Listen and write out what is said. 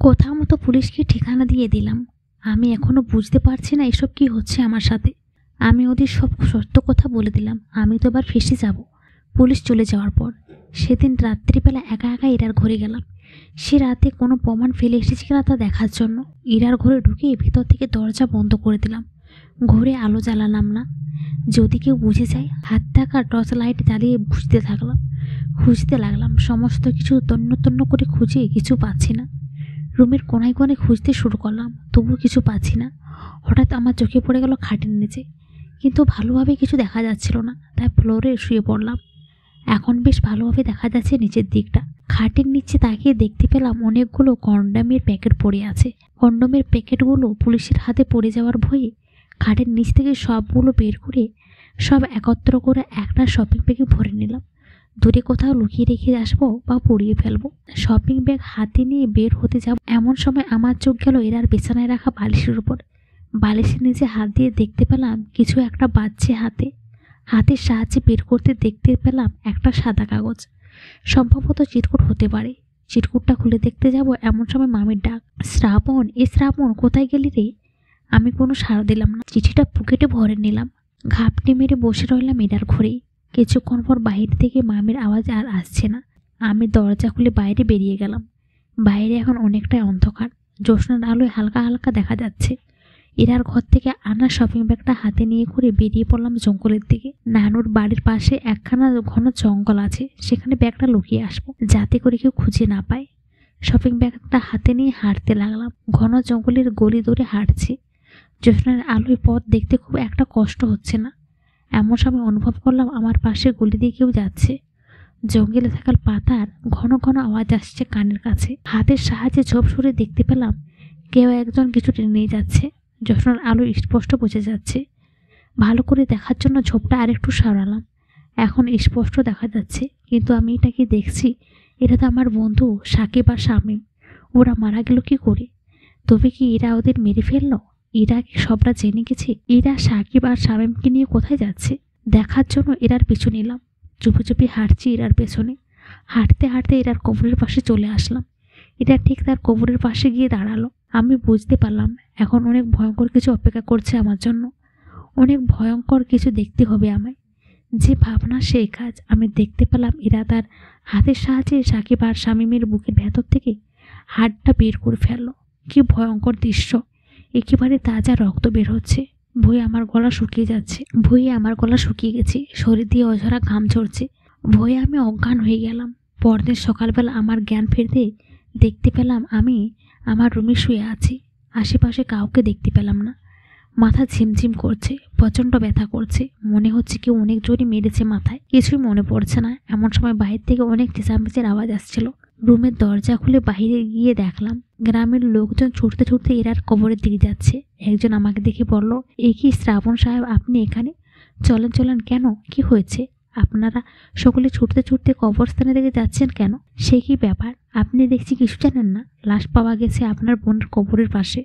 কথা মতো পুলিশকে ঠিকানা দিয়ে দিলাম। আমি এখনো বুঝতে পারছি না এসব কি হচ্ছে আমার সাথে। আমি ওদের সব সত্য কথা বলে দিলাম। আমি তো এবার ফেঁসে যাব। পুলিশ চলে যাওয়ার পর সেদিন রাত্রিবেলা একা একা ইরার ঘরে গেলাম। সে রাতে কোনো প্রমাণ ফেলে এসেছে কিনা তা দেখার জন্য ইরার ঘরে ঢুকে ভিতর থেকে দরজা বন্ধ করে দিলাম। ঘরে আলো জ্বালালাম না, যদি কেউ বুঝে যায়। হাত থাকা টর্চ লাইট জ্বালিয়ে খুঁজতে লাগলাম। সমস্ত কিছু তন্ন তন্ন করে খুঁজে কিছু পাচ্ছি না। রুমের কোনায় কোনায় খুঁজতে শুরু করলাম, তবু কিছু পাচ্ছি না। হঠাৎ আমার চোখে পড়ে গেল খাটের নিচে, কিন্তু ভালোভাবে কিছু দেখা যাচ্ছিল না, তাই ফ্লোরে শুয়ে পড়লাম। এখন বেশ ভালোভাবে দেখা যাচ্ছে নিচের দিকটা। খাটের নিচে তাকিয়ে দেখতে পেলাম অনেকগুলো কন্ডোমের প্যাকেট পড়ে আছে। কন্ডোমের প্যাকেটগুলো পুলিশের হাতে পড়ে যাওয়ার ভয়ে খাটের নিচ থেকে সবগুলো বের করে সব একত্র করে একটা শপিং ব্যাগে ভরে নিলাম। দূরে কোথাও লুকিয়ে রেখে আসবো বা পুড়িয়ে ফেলবো। শপিং ব্যাগ হাতে নিয়ে বের হতে যাব, এমন সময় আমার চোখ গেল এরার বিছানায় রাখা বালিশের উপর। বালিশের নিচে হাত দিয়ে দেখতে পেলাম কিছু একটা বাজছে হাতে। হাতের সাহায্যে বের করতে দেখতে পেলাম একটা সাদা কাগজ। সম্ভবত চিরকুট হতে পারে। চিরকুটটা খুলে দেখতে যাব, এমন সময় মামির ডাক, শ্রাবণ, শ্রাবণ কোথায় গেলি রে? আমি কোনো সাড়া দিলাম না। চিঠিটা পকেটে ভরে নিলাম। ঘাপটি মেরে বসে রইলাম এরার ঘরেই। কিছুক্ষণ পর বাহির থেকে মামির আওয়াজ আর আসছে না। আমি দরজা খুলে বাইরে বেরিয়ে গেলাম। বাইরে এখন অনেকটাই অন্ধকার, জ্যোৎস্নার আলোয় হালকা হালকা দেখা যাচ্ছে। এরার ঘর থেকে আনা শপিং ব্যাগটা হাতে নিয়ে করে বেরিয়ে পড়লাম জঙ্গলের দিকে। নানুর বাড়ির পাশে একখানা ঘন জঙ্গল আছে, সেখানে ব্যাগটা লুকিয়ে আসবো, যাতে করে কেউ খুঁজে না পায়। শপিং ব্যাগটা হাতে নিয়ে হাঁটতে লাগলাম। ঘন জঙ্গলের গলি ধরে হাঁটছি। জ্যোৎস্নার আলোয় পথ দেখতে খুব একটা কষ্ট হচ্ছে না। এমন সময় অনুভব করলাম আমার পাশে গলি দিয়ে কেউ যাচ্ছে। জঙ্গলে থাকা পাতার ঘন ঘন আওয়াজ আসছে কানের কাছে। হাতের সাহায্যে ঝোপ সরে দেখতে পেলাম কেউ একজন কিছু টেনে নিয়ে যাচ্ছে। জ্যোৎস্নার আলো স্পষ্ট বোঝা যাচ্ছে। ভালো করে দেখার জন্য ঝোপটা আরেকটু সরালাম। এখন স্পষ্ট দেখা যাচ্ছে, কিন্তু আমি এটা কি দেখছি? এটা তো আমার বন্ধু সাকিব আর শামীম। ওরা মারা গেল কি করে? তবে কি এরা ওদের মেরে ফেললো? এরা কি সবটা জেনে গেছে? এরা সাকিব আর শামীমকে নিয়ে কোথায় যাচ্ছে দেখার জন্য এরার পিছু নিলাম। চুপি চুপি হাঁটছি এরার পেছনে। হাঁটতে হাঁটতে এরার কবরের পাশে চলে আসলাম। এটা ঠিক তার কবরের পাশে গিয়ে দাঁড়ালো। আমি বুঝতে পারলাম এখন অনেক ভয়ঙ্কর কিছু অপেক্ষা করছে আমার জন্য। অনেক ভয়ঙ্কর কিছু দেখতে হবে আমায়। যে ভাবনা সেই কাজ। আমি দেখতে পেলাম এরা তার হাতের সাহায্যে সাকিব আর শামীমের বুকের ভেতর থেকে হাড়টা বের করে ফেললো। কি ভয়ঙ্কর দৃশ্য! একেবারে তাজা রক্ত বের হচ্ছে। ভয়ে আমার গলা শুকিয়ে গেছে। শরীর দিয়ে অঝরা ঘাম ঝরছে। ভয়ে আমি অজ্ঞান হয়ে গেলাম। পরদিন সকালবেলা আমার জ্ঞান ফিরতে দেখতে পেলাম আমি আমার রুমে শুয়ে আছি। আশেপাশে কাউকে দেখতে পেলাম না। মাথা ঝিমঝিম করছে, প্রচণ্ড ব্যথা করছে। মনে হচ্ছে কেউ অনেক জোরে মেরেছে মাথায়। কিছুই মনে পড়ছে না। এমন সময় বাহির থেকে অনেক চেঁচামেচির আওয়াজ আসছিল। রুমের দরজা খুলে বাইরে গিয়ে দেখলাম গ্রামের লোকজন ছুটতে ছুটতে এরার কবরের দিকে যাচ্ছে। একজন আমাকে দেখে বলল, এ কি শ্রাবণ সাহেব, আপনি এখানে? চলেন চলেন। কেন, কি হয়েছে? আপনারা সকলে ছুটতে ছুটতে কবরস্থানের দিকে যাচ্ছেন কেন? সে কি ব্যাপার? আপনি দেখছি কিছু জানেন না। লাশ পাওয়া গেছে আপনার বোনের কবরের পাশে।